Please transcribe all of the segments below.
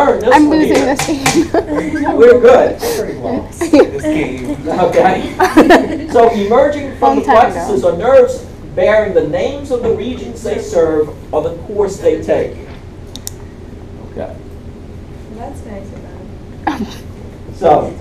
learn this I'm one losing here. this game. We're good. Pretty well. This game. Okay. So emerging from the Long time plexuses ago. are nerves bearing the names of the regions they serve or the course they take. Okay. That's nice about it. So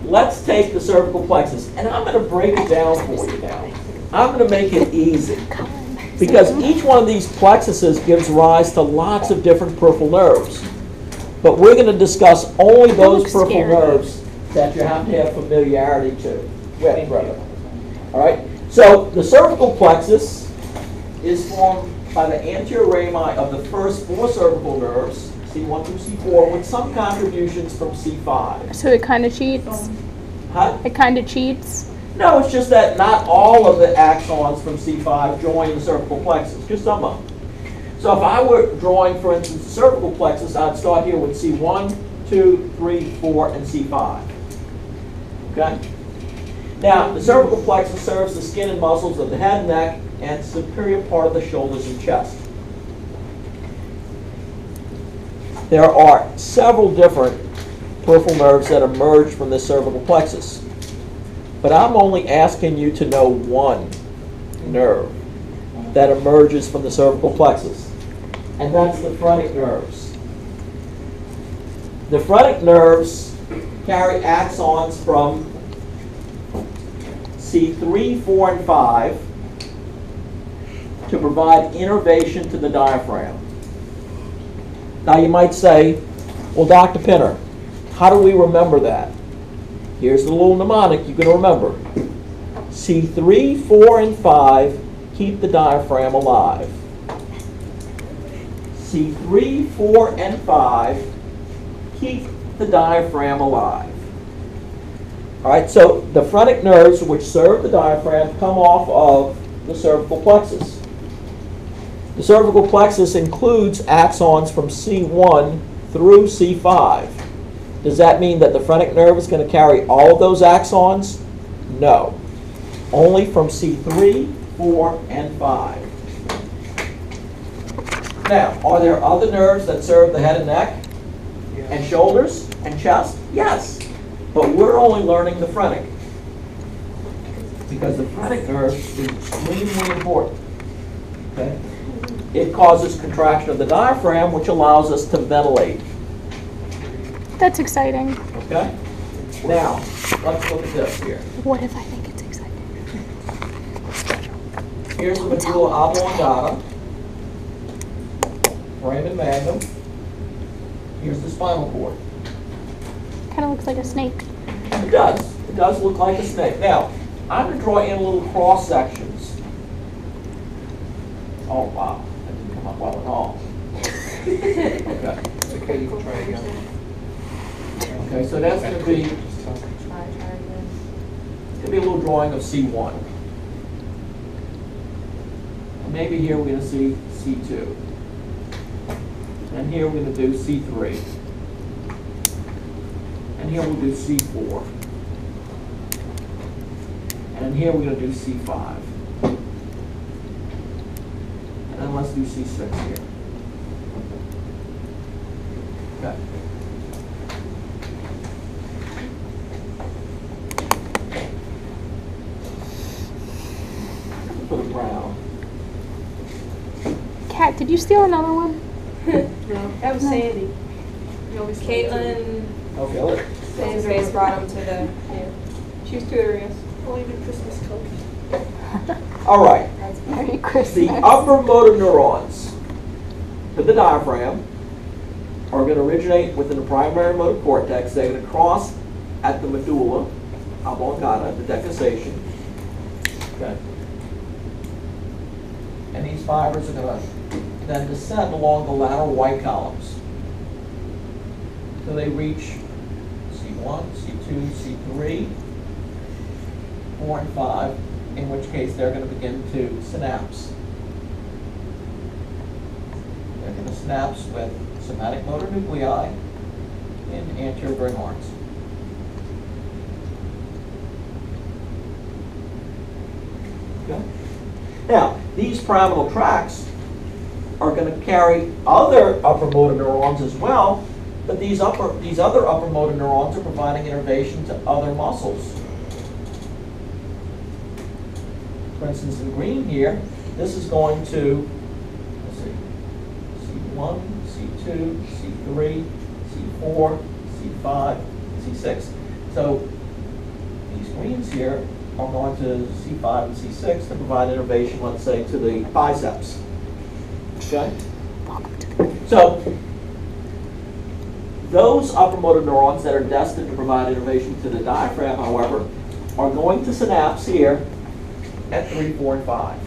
let's take the cervical plexus, and I'm going to break it down for you now. I'm going to make it easy. Because each one of these plexuses gives rise to lots of different peripheral nerves. But we're going to discuss only those looks peripheral scary. nerves that you have to have familiarity with, brother. All right? So the cervical plexus is formed by the anterior rami of the first 4 cervical nerves, C1 through C4, with some contributions from C5. So it kind of cheats. Huh? It kind of cheats. No, it's just that not all of the axons from C5 join the cervical plexus, just some of them. So if I were drawing, for instance, the cervical plexus, I'd start here with C1, 2, 3, 4, and C5. Okay? Now, the cervical plexus serves the skin and muscles of the head, neck, and superior part of the shoulders and chest. There are several different peripheral nerves that emerge from the cervical plexus. But I'm only asking you to know one nerve that emerges from the cervical plexus, and that's the phrenic nerves. The phrenic nerves carry axons from C3, 4, and 5 to provide innervation to the diaphragm. Now you might say, well, Dr. Pinner, how do we remember that? Here's the little mnemonic you can remember. C3, 4, and 5 keep the diaphragm alive. C3, 4, and 5 keep the diaphragm alive. All right, so the phrenic nerves which serve the diaphragm come off of the cervical plexus. The cervical plexus includes axons from C1 through C5. Does that mean that the phrenic nerve is going to carry all of those axons? No. Only from C3, 4, and 5. Now, are there other nerves that serve the head and neck and shoulders and chest? Yes. But we're only learning the phrenic. Because the phrenic nerve is extremely important. Okay? It causes contraction of the diaphragm, which allows us to ventilate. That's exciting. Okay? Now, let's look at this here. What if I think it's exciting? Here's the medulla oblongata, foramen magnum. Here's the spinal cord. Kind of looks like a snake. It does. It does look like a snake. Now, I'm going to draw in little cross sections. Oh, wow. That didn't come up well at all. Okay. It's okay, you can try again. Okay, so that's going to be, it's Try again. going to be a little drawing of C1. And maybe here we're going to see C2. And here we're going to do C3. And here we'll do C4. And here we're going to do C5. And then let's do C6 here. Okay. Put it brown. Kat, did you steal another one? No, that was Sandy. Caitlin Okay, look. Desiree brought them to the, she was tutoring us. Only the Christmas cookie. All right. Merry Christmas. The upper motor neurons to the diaphragm are going to originate within the primary motor cortex. They're going to cross at the medulla oblongata, the decussation. Okay. And these fibers are going to then descend along the lateral white columns until they reach C1, C2, C3, 4, and 5, in which case they're going to begin to synapse. They're going to synapse with somatic motor nuclei in anterior brain horns. Okay. Now, these pyramidal tracts are going to carry other upper motor neurons as well, but these other upper motor neurons are providing innervation to other muscles. For instance, in green here, this is going to, let's see, C1, C2, C3, C4, C5, C6. So these greens here are going to C5 and C6 to provide innervation, let's say, to the biceps. Okay? So those upper motor neurons that are destined to provide innervation to the diaphragm, however, are going to synapse here at 3, 4, and 5.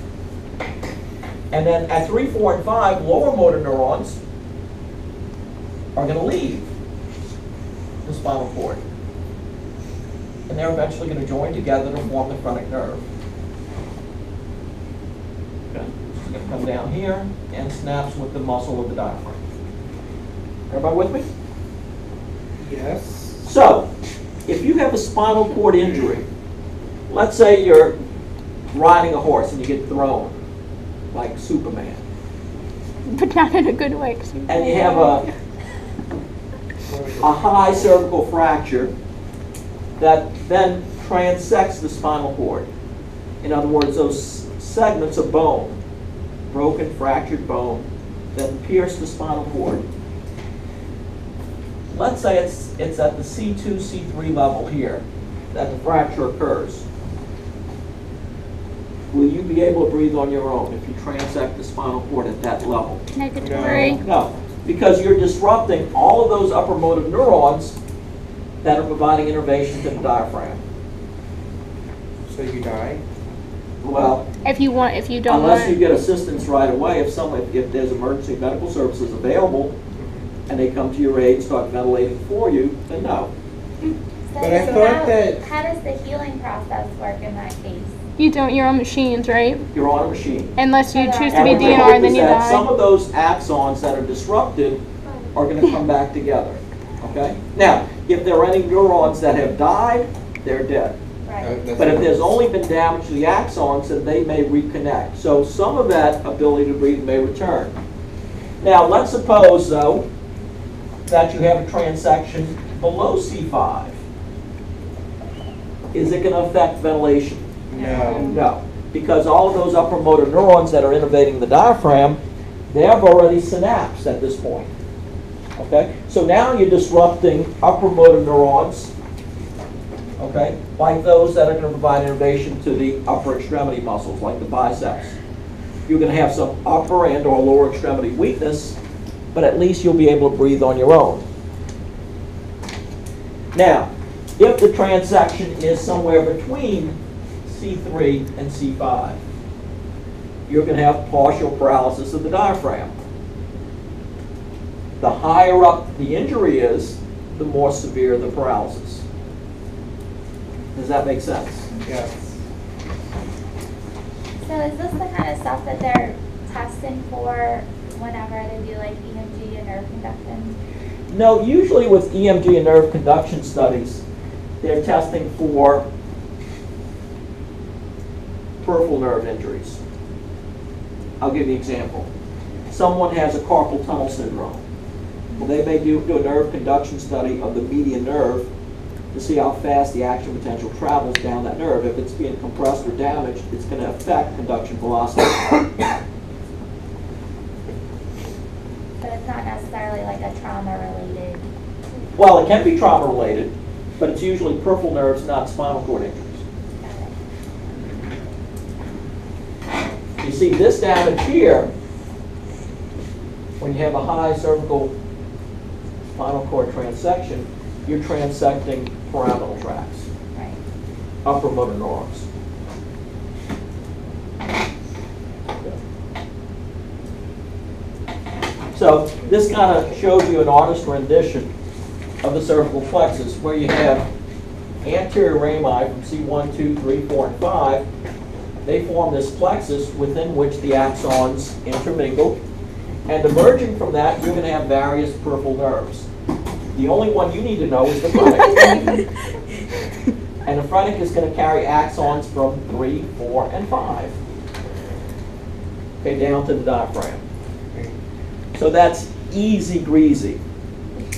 And then at 3, 4, and 5, lower motor neurons are going to leave the spinal cord. And they're eventually going to join together to form the phrenic nerve. Okay. It's going to come down here and snaps with the muscle of the diaphragm. Everybody with me? Yes. So, if you have a spinal cord injury, let's say you're riding a horse and you get thrown, like Superman, But not in a good way. 'Cause you- and you have a high cervical fracture that then transects the spinal cord. In other words, those segments of bone, broken, fractured bone, then pierce the spinal cord. Let's say it's at the C2, C3 level here that the fracture occurs. Will you be able to breathe on your own if you transect the spinal cord at that level? Negatory. No, because you're disrupting all of those upper motor neurons that are providing innervation to the diaphragm. So you die? Well, If you don't unless you want. get assistance right away, if there's emergency medical services available and they come to your aid and start ventilating for you, then no. But I thought that- How does the healing process work in that case? You don't. You're on machines, right? You're on a machine. Unless you choose to And be what the DNR, hope then is you that some die. of those axons that are disrupted are going to come back together. Okay? Now, if there are any neurons that have died, they're dead. Right. But if there's only been damage to the axons, then they may reconnect. So some of that ability to breathe may return. Now, let's suppose, though, that you have a transection below C5. Is it going to affect ventilation? No. No, because all of those upper motor neurons that are innervating the diaphragm, they have already synapsed at this point. Okay? So now you're disrupting upper motor neurons, okay, like those that are going to provide innervation to the upper extremity muscles, like the biceps. You're going to have some upper and or lower extremity weakness, but at least you'll be able to breathe on your own. Now, if the transection is somewhere between C3 and C5, you're going to have partial paralysis of the diaphragm. The higher up the injury is, the more severe the paralysis. Does that make sense? Yes. So is this the kind of stuff that they're testing for whenever they do like EMG and nerve conduction? No, usually with EMG and nerve conduction studies, they're testing for peripheral nerve injuries. I'll give you an example. Someone has a carpal tunnel syndrome. Well, they may do a nerve conduction study of the median nerve to see how fast the action potential travels down that nerve. If it's being compressed or damaged, it's going to affect conduction velocity. But it's not necessarily like a trauma related. Well, it can be trauma related, but it's usually peripheral nerves, not spinal cord injuries. You see this damage here, when you have a high cervical spinal cord transection, you're transecting pyramidal tracts, Right. upper motor neurons. So this kind of shows you an artist's rendition of the cervical plexus, where you have anterior rami from C1, 2, 3, 4, and 5. They form this plexus within which the axons intermingle. And emerging from that, you're going to have various peripheral nerves. The only one you need to know is the phrenic. And the phrenic is going to carry axons from 3, 4, and 5. Okay, down to the diaphragm. Okay. So that's easy greasy.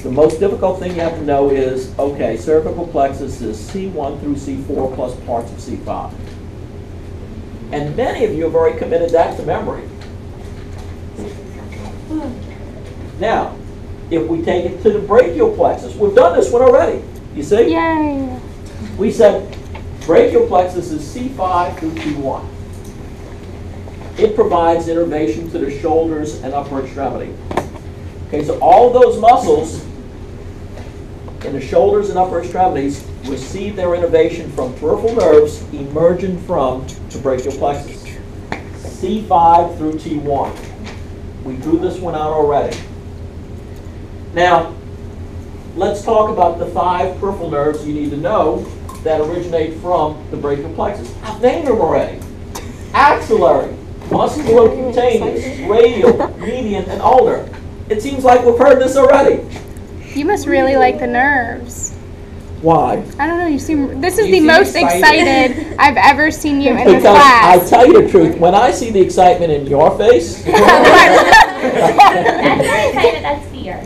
The most difficult thing you have to know is, okay, cervical plexus is C1 through C4 plus parts of C5. And many of you have already committed that to memory. Now, if we take it to the brachial plexus, we've done this one already. You see? Yay. We said brachial plexus is C5 through T1. It provides innervation to the shoulders and upper extremity. Okay, so all of those muscles in the shoulders and upper extremities receive their innervation from peripheral nerves emerging from the brachial plexus. C5 through T1. We drew this one out already. Now, let's talk about the 5 peripheral nerves you need to know that originate from the brachial plexus. I've named them already. Axillary, musculocutaneous, radial, median, and ulnar. It seems like we've heard this already. You must really like the nerves. Why? I don't know, you seem, this is You the seem most excited. excited I've ever seen you in this Because I class. tell you the truth, when I see the excitement in your face, That's not excited, that's fear.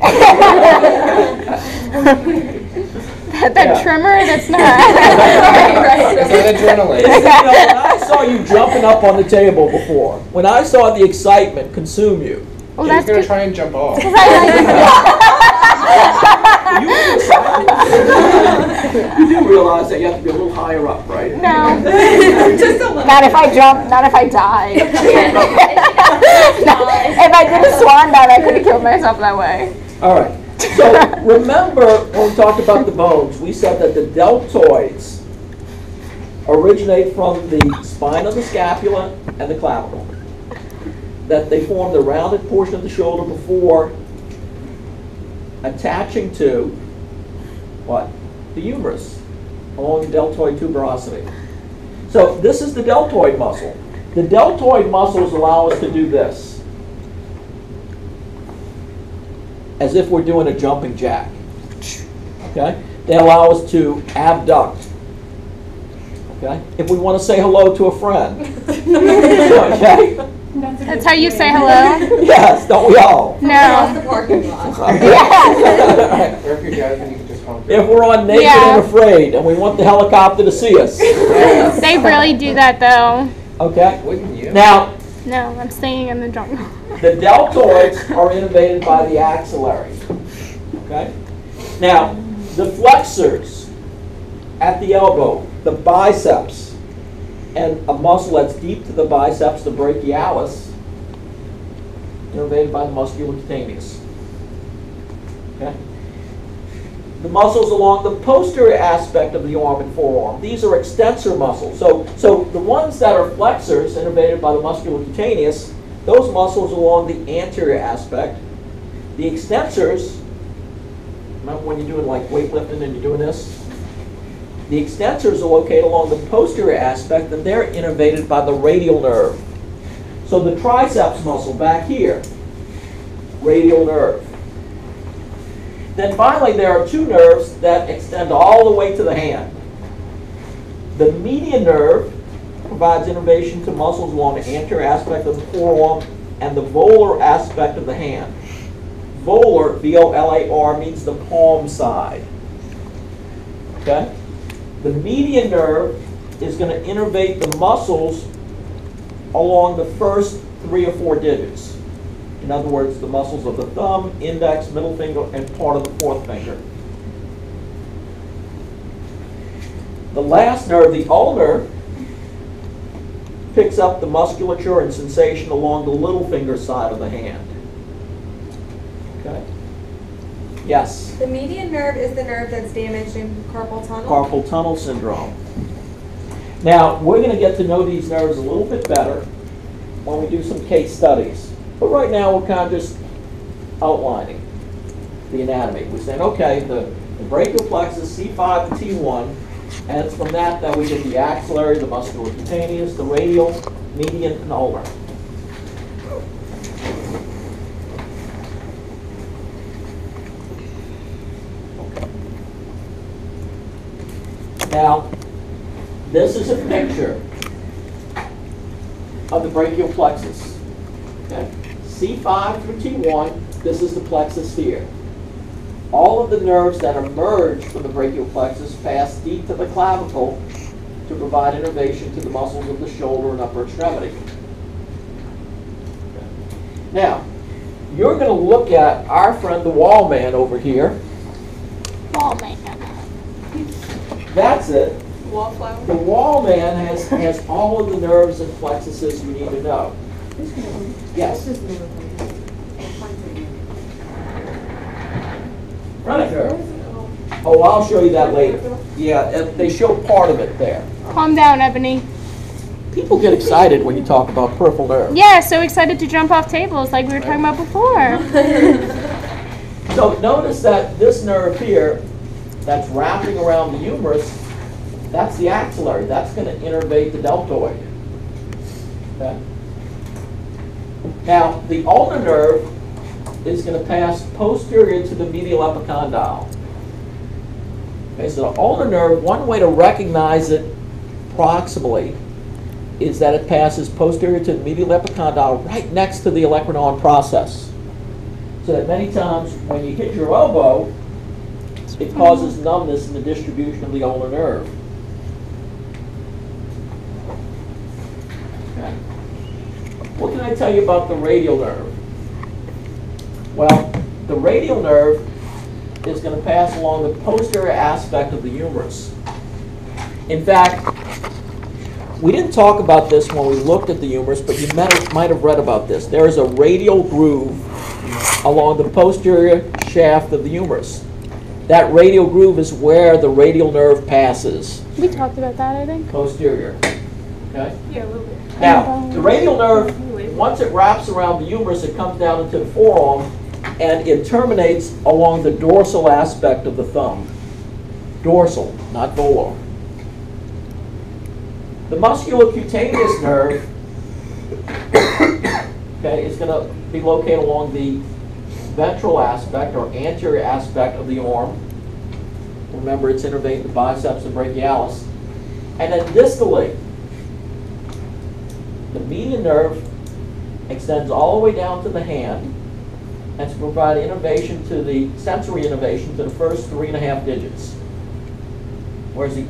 That Yeah. trimmer, that's not. Is that adrenaline? you know, when I saw you jumping up on the table before, when I saw the excitement consume you, Well, She's that's gonna good. try and jump off. you do realize that you have to be a little higher up, right? No. Just a little. Not if I jump, not if I die. If I did a swan dive, I could have killed myself that way. All right. So remember when we talked about the bones, we said that the deltoids originate from the spine of the scapula and the clavicle. That they form the rounded portion of the shoulder before attaching to what? The humerus along the deltoid tuberosity. So this is the deltoid muscle. The deltoid muscles allow us to do this, as if we're doing a jumping jack. Okay? They allow us to abduct. Okay? If we want to say hello to a friend. Okay? That's how you say hello? Yes, don't we all? Across No. the parking lot. Or if you're driving, you can just honk. If we're on Naked Yeah. and Afraid and we want the helicopter to see us. They really do that though. Okay? Wouldn't you? Now, No, I'm staying in the jungle. the deltoids are innervated by the axillary. Okay? Now, the flexors at the elbow, the biceps, and a muscle that's deep to the biceps, the brachialis, innervated by the musculocutaneous. Okay? The muscles along the posterior aspect of the arm and forearm, these are extensor muscles. So the ones that are flexors, innervated by the musculocutaneous, those muscles along the anterior aspect. The extensors, remember when you're doing like weightlifting and you're doing this? The extensors are located along the posterior aspect, and they're innervated by the radial nerve. So the triceps muscle back here, radial nerve. Then finally, there are 2 nerves that extend all the way to the hand. The median nerve provides innervation to muscles along the anterior aspect of the forearm and the volar aspect of the hand. Volar, V-O-L-A-R, means the palm side. Okay? The median nerve is going to innervate the muscles along the first 3 or 4 digits. In other words, the muscles of the thumb, index, middle finger, and part of the 4th finger. The last nerve, the ulnar, picks up the musculature and sensation along the little finger side of the hand. Okay? Yes? The median nerve is the nerve that's damaged in carpal tunnel. Carpal tunnel syndrome. Now, we're going to get to know these nerves a little bit better when we do some case studies. But right now, we're kind of just outlining the anatomy. We're saying, okay, the brachial plexus, C5 to T1, and it's from that that we get the axillary, the musculocutaneous, the radial, median, and ulnar. Now, this is a picture of the brachial plexus. Okay? C5 through T1 this is the plexus here. All of the nerves that emerge from the brachial plexus pass deep to the clavicle to provide innervation to the muscles of the shoulder and upper extremity. Now, you're going to look at our friend the wall man over here. Wall man. That's it. Wallflower. The wall man has all of the nerves and plexuses you need to know. Yes. Right. Oh, I'll show you that later. Yeah, and they show part of it there. Calm down, Ebony. People get excited when you talk about peripheral nerve. Yeah, so excited to jump off tables like we were talking about before. So notice that this nerve here that's wrapping around the humerus, that's the axillary. That's going to innervate the deltoid. Okay? Now, the ulnar nerve is going to pass posterior to the medial epicondyle. Okay, so the ulnar nerve, one way to recognize it proximally is that it passes posterior to the medial epicondyle right next to the olecranon process. So that many times when you hit your elbow, it causes numbness in the distribution of the ulnar nerve. Okay. What can I tell you about the radial nerve? Well, the radial nerve is going to pass along the posterior aspect of the humerus. In fact, we didn't talk about this when we looked at the humerus, but you might have read about this. There is a radial groove along the posterior shaft of the humerus. That radial groove is where the radial nerve passes. We talked about that, I think. Posterior. Okay? Yeah, a little bit. Now, the radial nerve, once it wraps around the humerus, it comes down into the forearm, and it terminates along the dorsal aspect of the thumb. Dorsal, not volar. The musculocutaneous nerve, okay, is going to be located along the ventral aspect or anterior aspect of the arm. Remember, it's innervating the biceps and brachialis. And then distally, the median nerve extends all the way down to the hand and to provide innervation to the sensory innervation to the first 3.5 digits. Whereas the